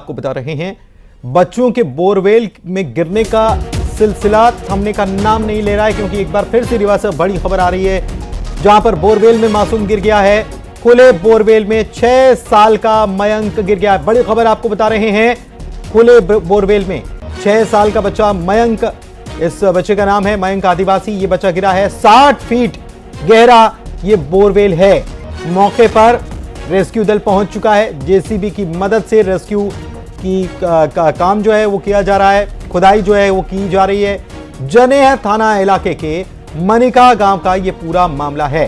आपको बता रहे हैं। बच्चों के बोरवेल में गिरने का सिलसिला थमने का नाम नहीं ले रहा है, क्योंकि एक बार फिर से रीवा से बड़ी खबर आ रही है, जहां पर बोरवेल में मासूम गिर गया है। खुले बोरवेल में 6 साल का मयंक गिर गया है। बड़ी खबर आपको बता रहे हैं, खुले बोरवेल में 6 साल का बच्चा मयंक, इस बच्चे का नाम है मयंक आदिवासी। ये बच्चा गिरा है। 60 फीट गहरा ये बोरवेल है। मौके पर रेस्क्यू दल पहुंच चुका है। जेसीबी की मदद से रेस्क्यू की काम जो है वो किया जा रहा है। खुदाई जो है वो की जा रही है। जनेह थाना इलाके के मनिका गांव का ये पूरा मामला है।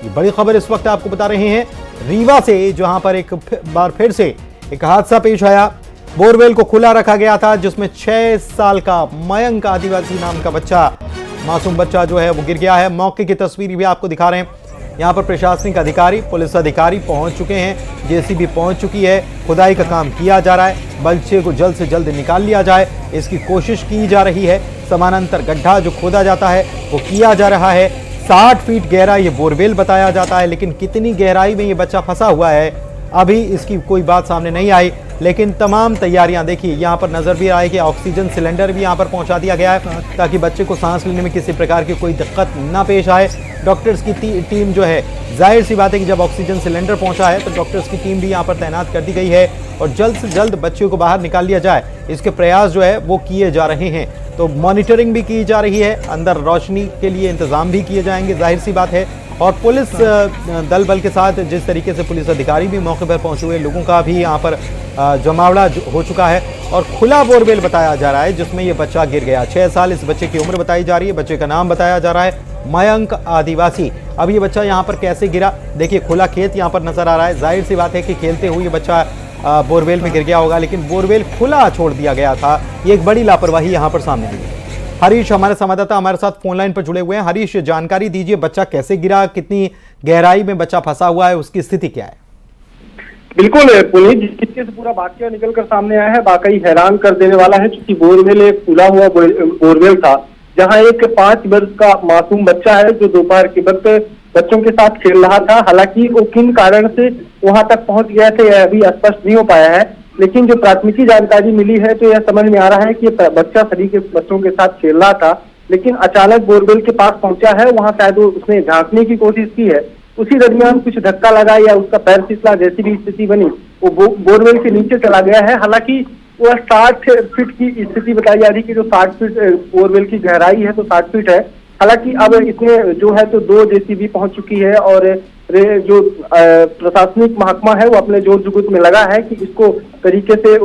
ये बड़ी खबर इस वक्त आपको बता रहे हैं रीवा से, जहां पर एक बार फिर से एक हादसा पेश आया। बोरवेल को खुला रखा गया था, जिसमें 6 साल का मयंक आदिवासी नाम का बच्चा, मासूम बच्चा जो है वो गिर गया है। मौके की तस्वीर भी आपको दिखा रहे हैं। यहां पर प्रशासनिक अधिकारी, पुलिस अधिकारी पहुंच चुके हैं। जेसीबी पहुंच चुकी है। खुदाई का काम किया जा रहा है। बच्चे को जल्द से जल्द निकाल लिया जाए, इसकी कोशिश की जा रही है। समानांतर गड्ढा जो खोदा जाता है वो किया जा रहा है। 60 फीट गहरा ये बोरवेल बताया जाता है, लेकिन कितनी गहराई में ये बच्चा फंसा हुआ है अभी इसकी कोई बात सामने नहीं आई। लेकिन तमाम तैयारियां देखिए, यहाँ पर नजर भी आए कि ऑक्सीजन सिलेंडर भी यहाँ पर पहुंचा दिया गया है, ताकि बच्चे को सांस लेने में किसी प्रकार की कोई दिक्कत ना पेश आए। डॉक्टर्स की टीम जो है, जाहिर सी बात है कि जब ऑक्सीजन सिलेंडर पहुंचा है तो डॉक्टर्स की टीम भी यहाँ पर तैनात कर दी गई है और जल्द से जल्द बच्चे को बाहर निकाल लिया जाए, इसके प्रयास जो है वो किए जा रहे हैं। तो मॉनिटरिंग भी की जा रही है, अंदर रोशनी के लिए इंतजाम भी किए जाएंगे, जाहिर सी बात है। और पुलिस दल बल के साथ जिस तरीके से पुलिस अधिकारी भी मौके पर पहुंचे हुए, लोगों का भी यहाँ पर जमावड़ा हो चुका है और खुला बोरवेल बताया जा रहा है जिसमें ये बच्चा गिर गया। 6 साल इस बच्चे की उम्र बताई जा रही है। बच्चे का नाम बताया जा रहा है मयंक आदिवासी। अब ये बच्चा यहाँ पर कैसे गिरा, देखिए खुला खेत यहाँ पर नजर आ रहा है। जाहिर सी बात है कि खेलते हुए ये बच्चा बोरवेल में गिर गया होगा, लेकिन बोरवेल खुला छोड़ दिया गया था। ये एक बड़ी लापरवाही यहाँ पर सामने आई है। हरीश हमारे संवाददाता हमारे साथ फोन लाइन पर जुड़े हुए हैं। हरीश, जानकारी दीजिए, बच्चा कैसे गिरा, कितनी गहराई में बच्चा फंसा हुआ है, उसकी स्थिति क्या है? बिल्कुल पुनीत, जिस तरीके से पूरा वाकया निकल कर सामने आया है वाकई हैरान कर देने वाला है। क्योंकि बोरवेल एक खुला हुआ बोरवेल था, जहां एक 5 वर्ष का मासूम बच्चा है जो दोपहर के वक्त बच्चों के साथ खेल रहा था। हालांकि वो किन कारण से वहां तक पहुंच गया थे यह अभी स्पष्ट नहीं हो पाया है, लेकिन जो प्राथमिकी जानकारी मिली है तो यह समझ में आ रहा है कि बच्चा सभी के बच्चों के साथ खेल रहा था, लेकिन अचानक बोरवेल के पास पहुंचा है। वहां शायद उसने झांकने की कोशिश की है, उसी दरमियान कुछ धक्का लगा या उसका पैर फिसला, जैसी भी स्थिति बनी वो बोरवेल के नीचे चला गया है। हालांकि वह 60 फीट की स्थिति बताई जा रही है कि जो 60 फीट बोरवेल की गहराई है तो 60 फीट है। हालांकि अब इसमें जो है तो 2 जेसीबी पहुंच चुकी है और जो प्रशासनिक महकमा है वो अपने जोर जुगत में लगा है कि इसको तरीके से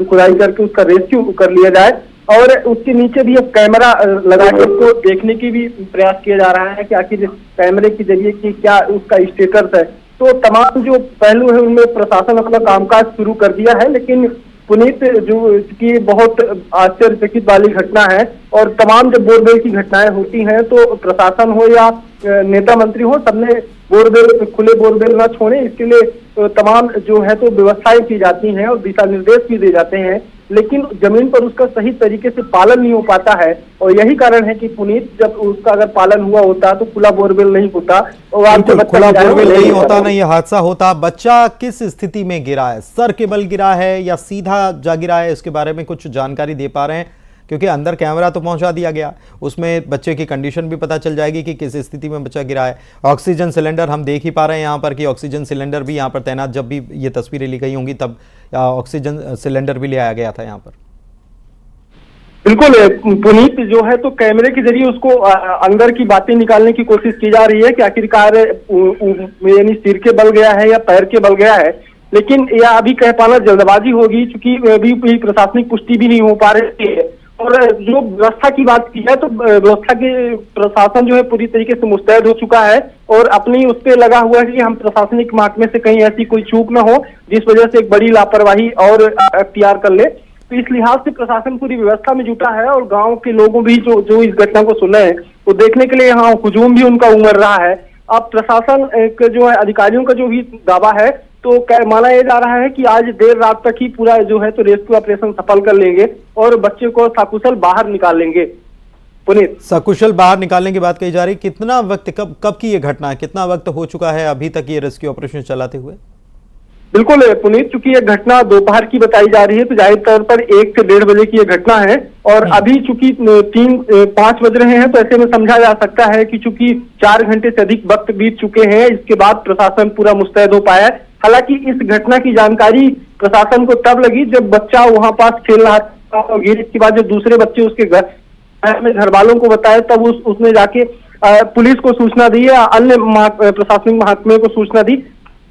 खुदाई करके उसका रेस्क्यू कर लिया जाए। और उसके नीचे भी अब कैमरा लगा के उसको देखने की भी प्रयास किया जा रहा है कि आखिर कैमरे के जरिए की क्या उसका स्टेटस है। तो तमाम जो पहलू है उनमें प्रशासन अपना कामकाज शुरू कर दिया है। लेकिन पुनीत, जो की बहुत आश्चर्यचकित वाली घटना है और तमाम जब बोरवेल की घटनाएं होती हैं तो प्रशासन हो या नेता मंत्री हो, सबने बोरवेल खुले बोरवेल न छोड़े, इसके लिए तमाम जो है तो व्यवस्थाएं की जाती हैं और दिशा निर्देश भी दिए जाते हैं, लेकिन जमीन पर उसका सही तरीके से पालन नहीं हो पाता है। और यही कारण है कि पुनीत, जब उसका अगर पालन हुआ होता तो खुला बोरवेल नहीं होता और आज खुला बोरवेल नहीं होता, ना ये हादसा होता। बच्चा किस स्थिति में गिरा है, सर के बल गिरा है या सीधा जा गिरा है, इसके बारे में कुछ जानकारी दे पा रहे हैं? क्योंकि अंदर कैमरा तो पहुंचा दिया गया, उसमें बच्चे की कंडीशन भी पता चल जाएगी कि किस स्थिति में बच्चा गिरा है। ऑक्सीजन सिलेंडर हम देख ही पा रहे हैं यहाँ पर कि ऑक्सीजन सिलेंडर भी यहाँ पर तैनात, जब भी ये तस्वीरें ली गई होंगी तब ऑक्सीजन सिलेंडर भी ले आया गया था यहाँ पर। बिल्कुल पुनीत, जो है तो कैमरे के जरिए उसको अंदर की बातें निकालने की कोशिश की जा रही है कि आखिरकार यानी सिर के बल गया है या पैर के बल गया है, लेकिन यह अभी कह पाना जल्दबाजी होगी क्योंकि अभी प्रशासनिक पुष्टि भी नहीं हो पा रही है। और जो व्यवस्था की बात की है तो व्यवस्था के प्रशासन जो है पूरी तरीके से मुस्तैद हो चुका है और अपनी उस पर लगा हुआ है कि हम प्रशासनिक महकमे से कहीं ऐसी कोई चूक न हो जिस वजह से एक बड़ी लापरवाही और अख्तियार कर ले। तो इस लिहाज से प्रशासन पूरी व्यवस्था में जुटा है और गांव के लोगों भी जो इस घटना को सुने हैं वो देखने के लिए यहाँ हुजूम भी उनका उमड़ रहा है। अब प्रशासन जो है अधिकारियों का जो भी दावा है तो माना यह जा रहा है कि आज देर रात तक ही पूरा जो है तो रेस्क्यू ऑपरेशन सफल कर लेंगे और बच्चे को सकुशल बाहर निकाल लेंगे। पुनीत, सकुशल बाहर निकालने की बात कही जा रही, कितना वक्त कब की ये घटना है, कितना वक्त हो चुका है अभी तक ये रेस्क्यू ऑपरेशन चलाते हुए? बिल्कुल पुनीत, चूंकि ये घटना दोपहर की बताई जा रही है तो जाहिर तौर पर 1 से 1:30 बजे की ये घटना है और अभी चूंकि 5 बज रहे हैं तो ऐसे में समझा जा सकता है कि चूंकि 4 घंटे से अधिक वक्त बीत चुके हैं, इसके बाद प्रशासन पूरा मुस्तैद हो पाया है। हालांकि इस घटना की जानकारी प्रशासन को तब लगी जब बच्चा वहां पास खेल रहा था और इसके बाद जो दूसरे बच्चे उसके घर वालों को बताया, तब उसने जाके पुलिस को सूचना दी या अन्य प्रशासनिक महकमे को सूचना दी।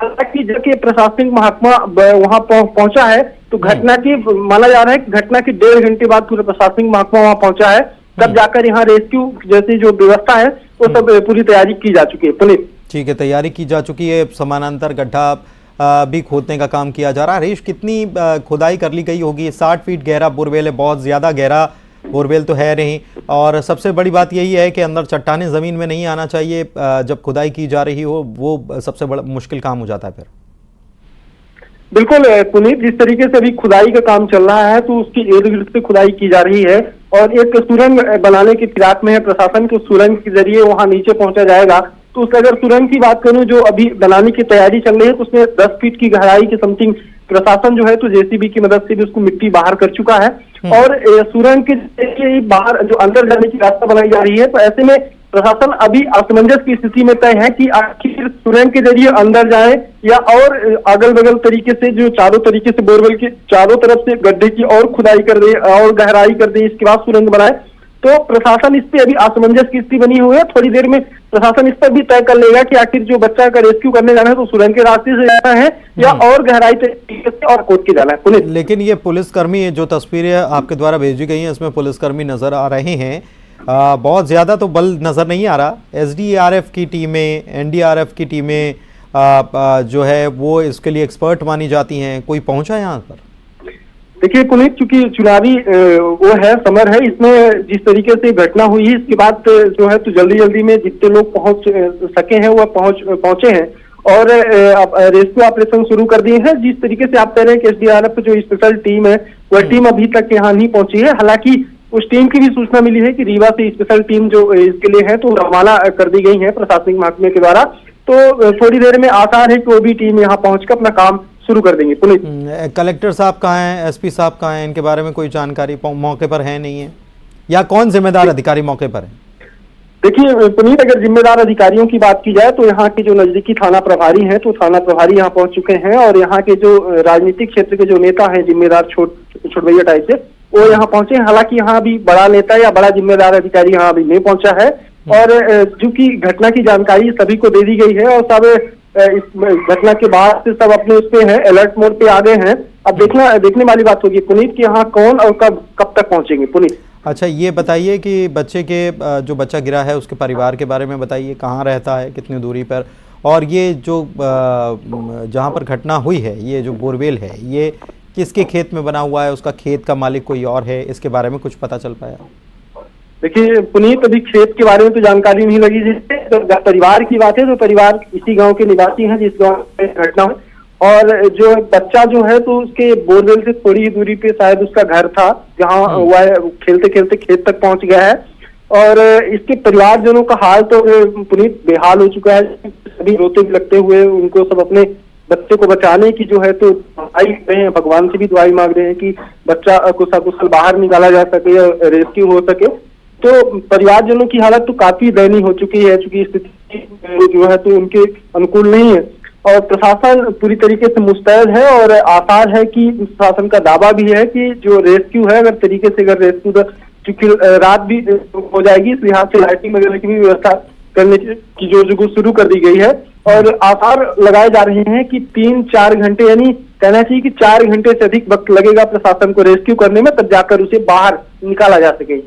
हालांकि जबकि प्रशासनिक महकमा वहां पहुंचा है तो घटना की माना जा रहा है कि घटना के 1.5 घंटे बाद पूरा प्रशासनिक महकमा वहां पहुंचा है, तब जाकर यहाँ रेस्क्यू जैसी जो व्यवस्था है वो सब पूरी तैयारी की जा चुकी है। पुलिस ठीक है, तैयारी की जा चुकी है, समानांतर गड्ढा भी खोदने का काम किया जा रहा है। हरीश, कितनी खुदाई कर ली गई होगी? 60 फीट गहरा बोरवेल है, बहुत ज्यादा गहरा बोरवेल तो है नहीं, और सबसे बड़ी बात यही है कि अंदर चट्टानें जमीन में नहीं आना चाहिए जब खुदाई की जा रही हो, वो सबसे बड़ा मुश्किल काम हो जाता है फिर। बिल्कुल पुनीत, जिस तरीके से अभी खुदाई का काम चल रहा है तो उसकी इर्द गिर्द से खुदाई की जा रही है और एक सुरंग बनाने की फिराक में है प्रशासन के। सुरंग के जरिए वहां नीचे पहुंचा जाएगा। तो उस अगर सुरंग की बात करूं जो अभी बनाने की तैयारी चल रही है तो उसमें 10 फीट की गहराई के समथिंग प्रशासन जो है तो जेसीबी की मदद से भी उसको मिट्टी बाहर कर चुका है और सुरंग के जरिए बाहर जो अंदर जाने की रास्ता बनाई जा रही है। तो ऐसे में प्रशासन अभी असमंजस की स्थिति में तय है कि आखिर सुरंग के जरिए अंदर जाए या और अगल बगल तरीके से जो चारों तरीके से बोरवेल के चारों तरफ से गड्ढे की और खुदाई कर दे और गहराई कर दे, इसके बाद सुरंग बनाए। तो प्रशासन इस पे अभी असमंजस की स्थिति बनी हुई है। थोड़ी देर में प्रशासन इस पर भी तय कर लेगा कि आखिर जो बच्चा का रेस्क्यू करने जाना है तो सुरंग के रास्ते से जाना है या और गहराई तरीके से और खोद के जाना है। पुलिस लेकिन ये पुलिसकर्मी जो तस्वीरें आपके द्वारा भेजी गई हैं इसमें पुलिसकर्मी नजर आ रहे हैं, बहुत ज़्यादा तो बल नज़र नहीं आ रहा। एसडीआरएफ की टीमें, एनडीआरएफ की टीमें जो है वो इसके लिए एक्सपर्ट मानी जाती हैं, कोई पहुंचा यहाँ पर? देखिए पुनीत, चूंकि चुनावी वो है समर है, इसमें जिस तरीके से घटना हुई है इसके बाद जो है तो जल्दी जल्दी में जितने लोग पहुंच सके हैं वह पहुंचे हैं और रेस्क्यू ऑपरेशन शुरू कर दिए हैं। जिस तरीके से आप कह रहे हैं कि एसडीआरएफ जो स्पेशल टीम है वह टीम अभी तक यहाँ नहीं पहुंची है। हालांकि उस टीम की भी सूचना मिली है कि रीवा से स्पेशल टीम जो इसके लिए है तो रवाना कर दी गई है प्रशासनिक महकमे के द्वारा। तो थोड़ी देर में आसार है कि वो भी टीम यहाँ पहुंचकर अपना काम शुरू कर देंगे। पुलिस कलेक्टर साहब कहाँ हैं, एसपी साहब कहाँ हैं, इनके बारे में कोई जानकारी मौके पर है नहीं है, या कौन जिम्मेदार अधिकारी मौके पर है? देखिए पुनीत, अगर जिम्मेदार अधिकारियों की बात की जाए तो यहाँ के जो नजदीकी थाना प्रभारी हैं तो थाना प्रभारी यहाँ पहुंच चुके हैं और यहाँ के जो राजनीतिक क्षेत्र के जो नेता हैं जिम्मेदार छोटभैया टाइप से वो यहाँ पहुंचे। हालांकि यहाँ अभी बड़ा नेता या बड़ा जिम्मेदार अधिकारी यहाँ अभी नहीं पहुंचा है और चूंकि घटना की जानकारी सभी को दे दी गई है और सब इस घटना के बाद से सब अपने उस पे है, अलर्ट मोड पे आ गए हैं। अब देखने वाली बात होगी पुनीत कि यहाँ कौन और कब तक पहुंचेंगे। पुनीत अच्छा, ये बताइए कि बच्चे के जो बच्चा गिरा है उसके परिवार के बारे में बताइए, कहाँ रहता है, कितनी दूरी पर, और ये जो जहाँ पर घटना हुई है ये जो बोरवेल है ये किसके खेत में बना हुआ है, उसका खेत का मालिक कोई और है, इसके बारे में कुछ पता चल पाया? देखिए पुनीत, अभी खेत के बारे में तो जानकारी नहीं लगी। जैसे तो परिवार की बात है तो परिवार इसी गांव के निवासी हैं जिस गांव में घटना हुई और जो बच्चा जो है तो उसके बोरवेल से थोड़ी ही दूरी पे शायद उसका घर था जहां वह खेलते खेलते खेत तक पहुंच गया है और इसके परिवारजनों का हाल तो पुनीत बेहाल हो चुका है। सभी रोते लगते हुए उनको सब अपने बच्चे को बचाने की जो है तो दुआई कर रहे हैं, भगवान से भी दुआई मांग रहे हैं कि बच्चा कुशल बाहर निकाला जा सके या रेस्क्यू हो सके। तो परिवारजनों की हालत तो काफी दयनीय हो चुकी है, चूंकि स्थिति जो है तो उनके अनुकूल नहीं है और प्रशासन पूरी तरीके से मुस्तैद है और आसार है कि प्रशासन का दावा भी है कि जो रेस्क्यू है अगर तरीके से अगर रेस्क्यू चूंकि रात भी हो जाएगी इस लिहाज से लाइटिंग वगैरह की भी व्यवस्था करने की जो शुरू कर दी गई है और आसार लगाए जा रहे हैं कि 3-4 घंटे, यानी कहना चाहिए कि 4 घंटे से अधिक वक्त लगेगा प्रशासन को रेस्क्यू करने में, तब जाकर उसे बाहर निकाला जा सके।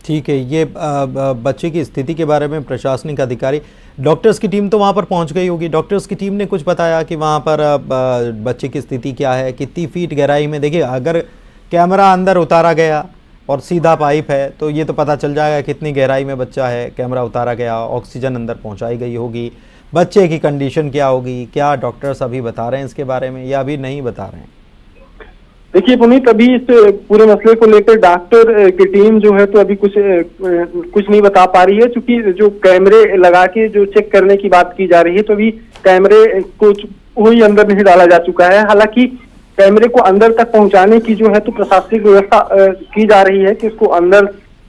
ठीक है, ये बच्चे की स्थिति के बारे में प्रशासनिक अधिकारी, डॉक्टर्स की टीम तो वहाँ पर पहुँच गई होगी, डॉक्टर्स की टीम ने कुछ बताया कि वहाँ पर बच्चे की स्थिति क्या है, कितनी फीट गहराई में? देखिए अगर कैमरा अंदर उतारा गया और सीधा पाइप है तो ये तो पता चल जाएगा कितनी गहराई में बच्चा है, कैमरा उतारा गया, ऑक्सीजन अंदर पहुँचाई गई होगी, बच्चे की कंडीशन क्या होगी, क्या डॉक्टर्स अभी बता रहे हैं इसके बारे में या अभी नहीं बता रहे हैं? देखिए पुनीत, अभी इस पूरे मसले को लेकर डॉक्टर की टीम जो है तो अभी कुछ नहीं बता पा रही है, क्योंकि जो कैमरे लगा के जो चेक करने की बात की जा रही है तो अभी कैमरे को वही अंदर नहीं डाला जा चुका है। हालांकि कैमरे को अंदर तक पहुंचाने की जो है तो प्रशासनिक व्यवस्था की जा रही है कि उसको अंदर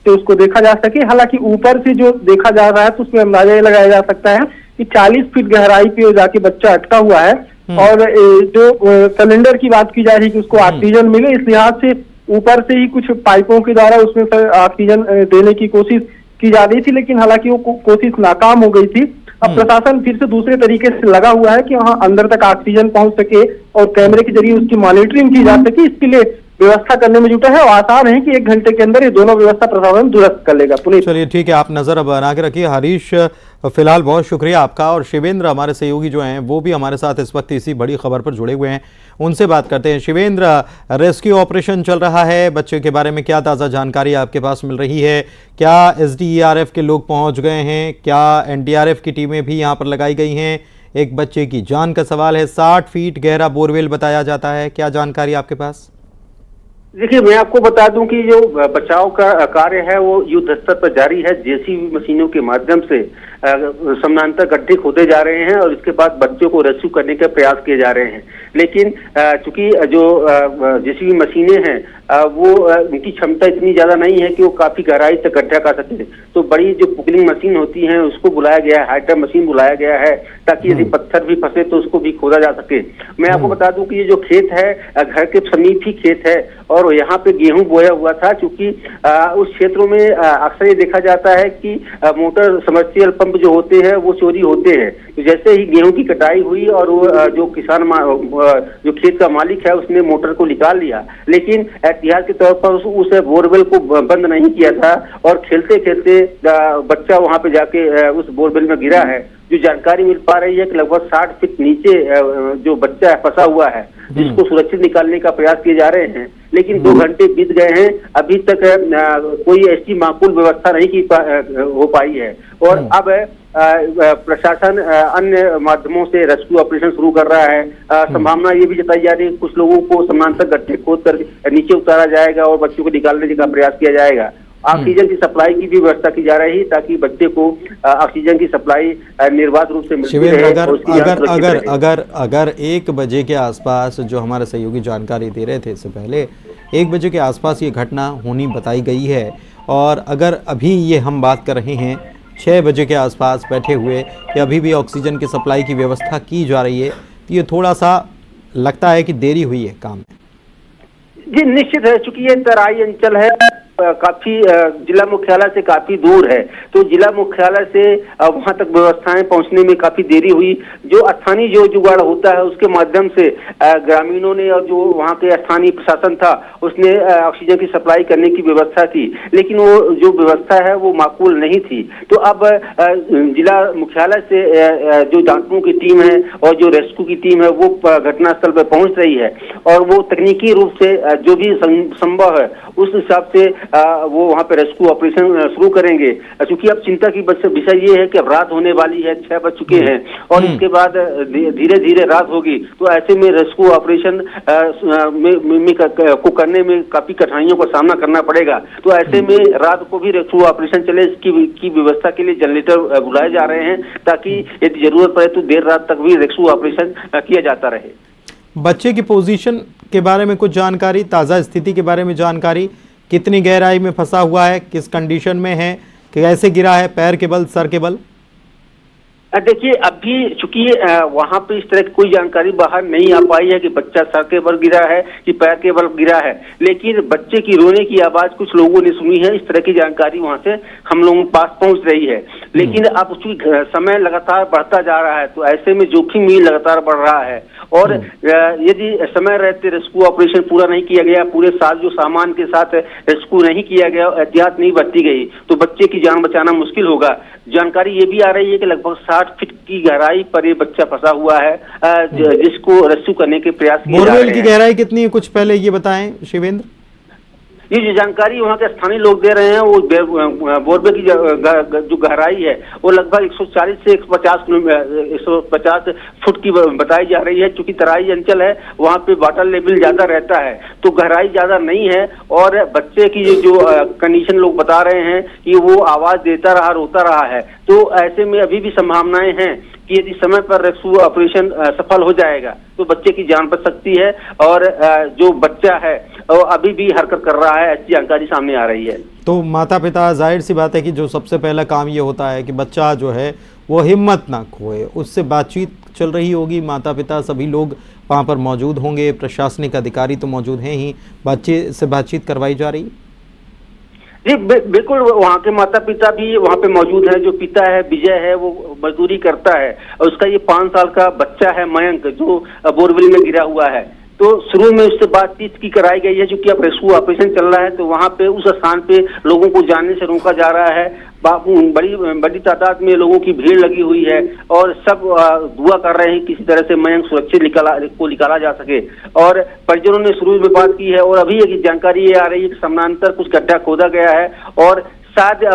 से उसको देखा जा सके। हालांकि ऊपर से जो देखा जा रहा है तो उसमें अंदाजा ये लगाया जा सकता है कि 40 फीट गहराई पे जाके बच्चा अटका हुआ है। और जो सिलेंडर की बात की जा रही है कि उसको ऑक्सीजन मिले, इस लिहाज से ऊपर से ही कुछ पाइपों के द्वारा उसमें ऑक्सीजन देने की कोशिश की जा रही थी, लेकिन हालांकि वो कोशिश नाकाम हो गई थी। अब प्रशासन फिर से दूसरे तरीके से लगा हुआ है कि वहां अंदर तक ऑक्सीजन पहुंच सके और कैमरे के जरिए उसकी मॉनिटरिंग की जा सके, इसके लिए व्यवस्था करने में जुटा है। और आसार है कि 1 घंटे के अंदर ये दोनों व्यवस्था प्रशासन दुरुस्त कर लेगा। पुनीत, चलिए ठीक है, आप नजर बना के रखिए। हरीश, फिलहाल बहुत शुक्रिया आपका। और शिवेंद्र हमारे सहयोगी जो हैं वो भी हमारे साथ इस वक्त इसी बड़ी खबर पर जुड़े हुए हैं, उनसे बात करते हैं। शिवेंद्र, रेस्क्यू ऑपरेशन चल रहा है, बच्चे के बारे में क्या ताज़ा जानकारी आपके पास मिल रही है? क्या SDRF के लोग पहुंच गए हैं? क्या NDRF की टीमें भी यहाँ पर लगाई गई हैं? एक बच्चे की जान का सवाल है, 60 फीट गहरा बोरवेल बताया जाता है, क्या जानकारी आपके पास? देखिए, मैं आपको बता दूं कि जो बचाव का कार्य है वो युद्ध स्तर पर जारी है। JCB मशीनों के माध्यम से समानांतर गड्ढे खोदे जा रहे हैं और इसके बाद बच्चों को रेस्क्यू करने के प्रयास किए जा रहे हैं। लेकिन चूंकि जो JCB मशीनें हैं वो उनकी क्षमता इतनी ज्यादा नहीं है कि वो काफी गहराई तक गड्ढा कर सके, तो बड़ी जो पुकलिंग मशीन होती है उसको बुलाया गया है, हाइड्रा मशीन बुलाया गया है, ताकि यदि पत्थर भी फंसे तो उसको भी खोदा जा सके। मैं आपको बता दूं कि ये जो खेत है घर के समीप ही खेत है और यहाँ पे गेहूं बोया हुआ था। क्योंकि उस क्षेत्रों में अक्सर ये देखा जाता है कि मोटर समर्सिबल पंप जो होते हैं वो चोरी होते हैं। तो जैसे ही गेहूं की कटाई हुई और वो जो किसान जो खेत का मालिक है उसने मोटर को निकाल लिया, लेकिन एहतियात के तौर पर उस बोरवेल को बंद नहीं किया था और खेलते खेलते बच्चा वहां पे जाके उस बोरवेल में गिरा है। जो जानकारी मिल पा रही है कि लगभग 60 फीट नीचे जो बच्चा फंसा हुआ है, जिसको सुरक्षित निकालने का प्रयास किए जा रहे हैं, लेकिन 2 घंटे बीत गए हैं, अभी तक कोई ऐसी माकूल व्यवस्था नहीं हो पाई है। और अब प्रशासन अन्य माध्यमों से रेस्क्यू ऑपरेशन शुरू कर रहा है। संभावना ये भी जताई जा रही है कि कुछ लोगों को समानांतर गड्ढे खोद कर नीचे उतारा जाएगा और बच्चों को निकालने का प्रयास किया जाएगा। ऑक्सीजन की सप्लाई की भी व्यवस्था की जा रही है ताकि बच्चे को ऑक्सीजन की सप्लाई निर्बाध रूप से मिलती रहे। अगर 1 बजे के आसपास, जो हमारे सहयोगी जानकारी दे रहे थे इससे पहले, 1 बजे के आसपास ये घटना होनी बताई गई है, और अगर अभी ये हम बात कर रहे हैं 6 बजे के आसपास बैठे हुए कि अभी भी ऑक्सीजन की सप्लाई की व्यवस्था की जा रही है, तो ये थोड़ा सा लगता है कि देरी हुई है काम में। जी निश्चित है, चूंकि ये तराई अंचल है, काफी जिला मुख्यालय से काफी दूर है, तो जिला मुख्यालय से वहां तक व्यवस्थाएं पहुंचने में काफी देरी हुई। जो स्थानीय जो जुगाड़ होता है उसके माध्यम से ग्रामीणों ने और जो वहां के स्थानीय प्रशासन था उसने ऑक्सीजन की सप्लाई करने की व्यवस्था की, लेकिन वो जो व्यवस्था है वो माकूल नहीं थी। तो अब जिला मुख्यालय से जो डाक्टरों की टीम है और जो रेस्क्यू की टीम है वो घटनास्थल पर पहुंच रही है और वो तकनीकी रूप से जो भी संभव है उस हिसाब से वो वहां पे रेस्क्यू ऑपरेशन शुरू करेंगे। क्योंकि अब चिंता की विषय ये है कि अब रात होने वाली है, 6 बज चुके हैं और इसके बाद धीरे धीरे रात होगी, तो ऐसे में रेस्क्यू ऑपरेशन को करने में काफी कठिनाइयों का सामना करना पड़ेगा। तो ऐसे में रात को भी रेस्क्यू ऑपरेशन चले, इसकी व्यवस्था के लिए जनरेटर बुलाए जा रहे हैं ताकि यदि जरूरत पड़े तो देर रात तक भी रेस्क्यू ऑपरेशन किया जाता रहे। बच्चे की पोजीशन के बारे में कुछ जानकारी, ताज़ा स्थिति के बारे में जानकारी, कितनी गहराई में फंसा हुआ है, किस कंडीशन में है, कैसे गिरा है, पैर के बल, सर के बल? देखिए, अभी चूंकि वहां पे इस तरह की कोई जानकारी बाहर नहीं आ पाई है कि बच्चा सर के बल गिरा है कि पैर के बल गिरा है, लेकिन बच्चे की रोने की आवाज कुछ लोगों ने सुनी है। इस तरह की जानकारी वहां से हम लोगों के पास पहुंच रही है, लेकिन अब चूंकि समय लगातार बढ़ता जा रहा है तो ऐसे में जोखिम भी लगातार बढ़ रहा है। और यदि समय रहते रेस्क्यू ऑपरेशन पूरा नहीं किया गया, पूरे साथ जो सामान के साथ रेस्क्यू नहीं किया गया, एहतियात नहीं बरती गई, तो बच्चे की जान बचाना मुश्किल होगा। जानकारी ये भी आ रही है कि लगभग 60 फीट की गहराई पर ये बच्चा फंसा हुआ है, जिसको रेस्क्यू करने के प्रयास किए जा रहे हैं। बोरवेल की गहराई कितनी है, कुछ पहले ये बताएं शिवेंद्र। ये जो जानकारी वहाँ के स्थानीय लोग दे रहे हैं वो बोरवेल की जो गहराई है वो लगभग 140 से 150 फुट की बताई जा रही है। चूंकि तराई अंचल है वहाँ पे वाटर लेवल ज्यादा रहता है तो गहराई ज्यादा नहीं है। और बच्चे की जो कंडीशन लोग बता रहे हैं कि वो आवाज देता रहा, रोता रहा है, तो ऐसे में अभी भी संभावनाएं हैं कि यदि समय पर रेस्क्यू ऑपरेशन सफल हो जाएगा तो बच्चे की जान बच सकती है और जो बच्चा है वो अभी भी हरकत कर रहा है, ऐसी जानकारी सामने आ रही है। तो माता पिता, जाहिर सी बात है कि जो सबसे पहला काम ये होता है कि बच्चा जो है वो हिम्मत ना खोए, उससे बातचीत चल रही होगी, माता पिता सभी लोग वहाँ पर मौजूद होंगे, प्रशासनिक अधिकारी तो मौजूद हैं ही, बच्चे से बातचीत करवाई जा रही है। जी बिल्कुल, वहाँ के माता पिता भी वहाँ पे मौजूद है। जो पिता है विजय है वो मजदूरी करता है और उसका ये 5 साल का बच्चा है मयंक जो बोरवेल में गिरा हुआ है। तो शुरू में उससे बातचीत की कराई गई है, क्योंकि अब रेस्क्यू ऑपरेशन चल रहा है तो वहाँ पे उस स्थान पे लोगों को जाने से रोका जा रहा है। बड़ी तादाद में लोगों की भीड़ लगी हुई है और सब दुआ कर रहे हैं किसी तरह से मयंक सुरक्षित निकाला जा सके। और परिजनों ने शुरू में बात की है और अभी एक जानकारी ये आ रही है कि समानांतर कुछ गड्ढा खोदा गया है और शायद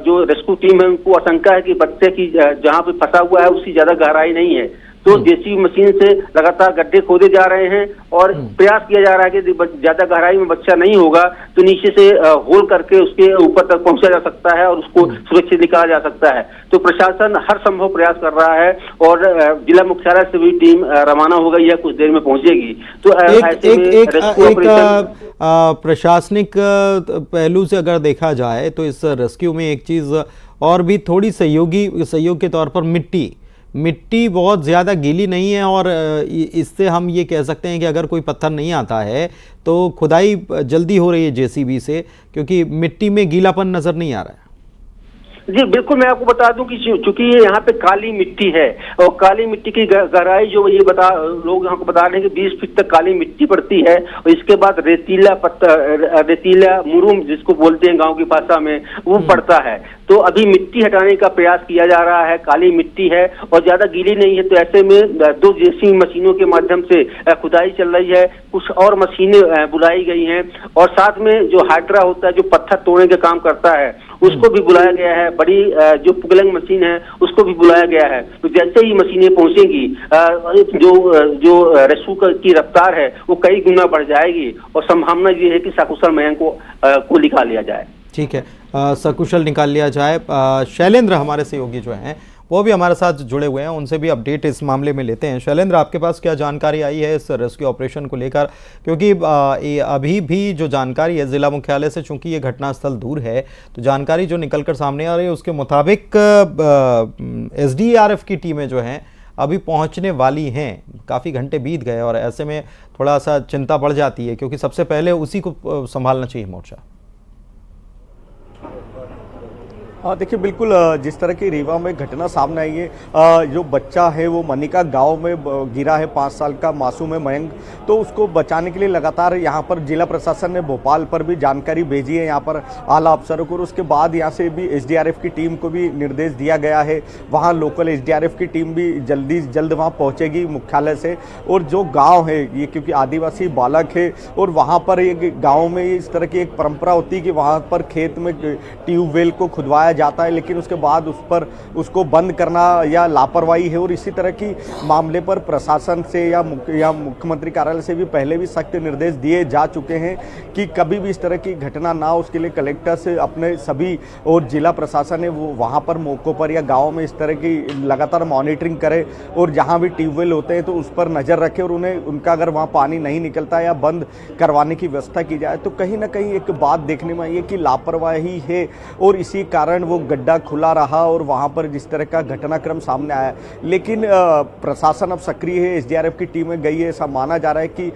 जो रेस्क्यू टीम है उनको आशंका है कि बच्चे की जहाँ पे फंसा हुआ है उसकी ज्यादा गहराई नहीं है, तो जेसीबी मशीन से लगातार गड्ढे खोदे जा रहे हैं और प्रयास किया जा रहा है कि ज्यादा गहराई में बच्चा नहीं होगा तो नीचे से होल करके उसके ऊपर तक पहुंचा जा सकता है और उसको सुरक्षित निकाला जा सकता है। तो प्रशासन हर संभव प्रयास कर रहा है और जिला मुख्यालय से भी टीम रवाना हो गई है, कुछ देर में पहुंचेगी। तो प्रशासनिक पहलू से अगर देखा जाए तो इस रेस्क्यू में एक चीज और भी थोड़ी सहयोग के तौर पर मिट्टी बहुत ज़्यादा गीली नहीं है और इससे हम ये कह सकते हैं कि अगर कोई पत्थर नहीं आता है तो खुदाई जल्दी हो रही है जेसीबी से, क्योंकि मिट्टी में गीलापन नज़र नहीं आ रहा है। जी बिल्कुल, मैं आपको बता दूं कि चूंकि ये यहाँ पे काली मिट्टी है और काली मिट्टी की गहराई जो ये लोग यहाँ को बता रहे हैं कि 20 फीट तक काली मिट्टी पड़ती है और इसके बाद रेतीला मुरुम जिसको बोलते हैं गांव की भाषा में वो पड़ता है। तो अभी मिट्टी हटाने का प्रयास किया जा रहा है, काली मिट्टी है और ज्यादा गीली नहीं है। तो ऐसे में 2 जेसीबी मशीनों के माध्यम से खुदाई चल रही है, कुछ और मशीनें बुलाई गई हैं और साथ में जो हाइड्रा होता है जो पत्थर तोड़ने का काम करता है उसको भी बुलाया गया है। बड़ी जो पुगलंग मशीन है उसको भी बुलाया गया है। तो जैसे ही मशीनें पहुंचेंगी जो रेस्क्यू की रफ्तार है वो कई गुना बढ़ जाएगी और संभावना ये है कि सकुशल मयंक को निकाल लिया जाए। ठीक है, सकुशल निकाल लिया जाए। शैलेंद्र हमारे सहयोगी जो हैं वो भी हमारे साथ जुड़े हुए हैं, उनसे भी अपडेट इस मामले में लेते हैं। शैलेंद्र, आपके पास क्या जानकारी आई है इस रेस्क्यू ऑपरेशन को लेकर, क्योंकि अभी भी जो जानकारी है जिला मुख्यालय से, चूंकि ये घटनास्थल दूर है, तो जानकारी जो निकलकर सामने आ रही है उसके मुताबिक एसडीआरएफ की टीमें जो हैं अभी पहुंचने वाली हैं। काफ़ी घंटे बीत गए और ऐसे में थोड़ा सा चिंता बढ़ जाती है, क्योंकि सबसे पहले उसी को संभालना चाहिए मोर्चा। देखिए बिल्कुल, जिस तरह की रीवा में घटना सामने आई है, जो बच्चा है वो मनिका गांव में गिरा है, 5 साल का मासूम है मयंक, तो उसको बचाने के लिए लगातार यहाँ पर जिला प्रशासन ने भोपाल पर भी जानकारी भेजी है, यहाँ पर आला अफसरों को। और उसके बाद यहाँ से भी एसडीआरएफ की टीम को भी निर्देश दिया गया है, वहाँ लोकल एसडीआरएफ की टीम भी जल्द वहाँ पहुँचेगी मुख्यालय से। और जो गाँव है ये, क्योंकि आदिवासी बालक है और वहाँ पर एक गाँव में इस तरह की एक परंपरा होती है कि वहाँ पर खेत में ट्यूबवेल को खुदवाया जाता है, लेकिन उसके बाद उसको बंद करना या लापरवाही है। और इसी तरह की मामले पर प्रशासन से या मुख्यमंत्री कार्यालय से भी पहले भी सख्त निर्देश दिए जा चुके हैं कि कभी भी इस तरह की घटना ना हो। उसके लिए कलेक्टर से अपने सभी और जिला प्रशासन है वो वहाँ पर मौकों पर या गाँव में इस तरह की लगातार मॉनिटरिंग करे और जहाँ भी ट्यूबवेल होते हैं तो उस पर नज़र रखे और उनका अगर वहाँ पानी नहीं निकलता या बंद करवाने की व्यवस्था की जाए। तो कहीं ना कहीं एक बात देखने में आई है कि लापरवाही है और इसी कारण वो गड्ढा खुला रहा और वहां पर जिस तरह का घटनाक्रम सामने आया। लेकिन प्रशासन अब सक्रिय है, एसडीआरएफ की टीमें गई है। ऐसा माना जा रहा है कि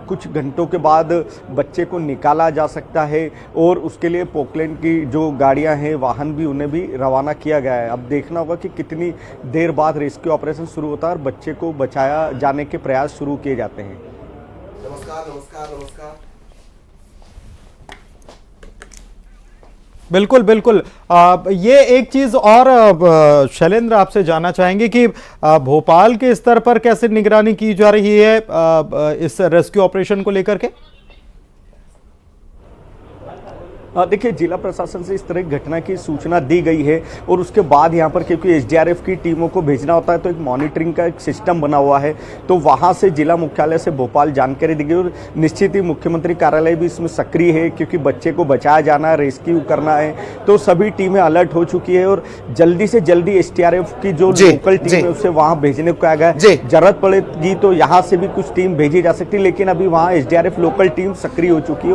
कुछ घंटों के बाद बच्चे को निकाला जा सकता है और उसके लिए पोकलैंड की जो गाड़ियां हैं, वाहन भी, उन्हें भी रवाना किया गया है। अब देखना होगा कि कितनी देर बाद रेस्क्यू ऑपरेशन शुरू होता है और बच्चे को बचाया जाने के प्रयास शुरू किए जाते हैं। नमस्कार। बिल्कुल बिल्कुल। ये एक चीज़ और शैलेंद्र आपसे जानना चाहेंगे कि भोपाल के स्तर पर कैसे निगरानी की जा रही है इस रेस्क्यू ऑपरेशन को लेकर के। देखिए, जिला प्रशासन से इस तरह की घटना की सूचना दी गई है और उसके बाद यहाँ पर क्योंकि एसडीआरएफ की टीमों को भेजना होता है तो एक मॉनिटरिंग का एक सिस्टम बना हुआ है, तो वहाँ से जिला मुख्यालय से भोपाल जानकारी दी गई और निश्चित ही मुख्यमंत्री कार्यालय भी इसमें सक्रिय है क्योंकि बच्चे को बचाया जाना है, रेस्क्यू करना है, तो सभी टीमें अलर्ट हो चुकी है और जल्दी से जल्दी एसडीआरएफ की जो लोकल टीम है उसे वहाँ भेजने को कहा गया है। जरूरत पड़ेगी तो यहाँ से भी कुछ टीम भेजी जा सकती है, लेकिन अभी वहाँ एसडीआरएफ लोकल टीम सक्रिय हो चुकी है।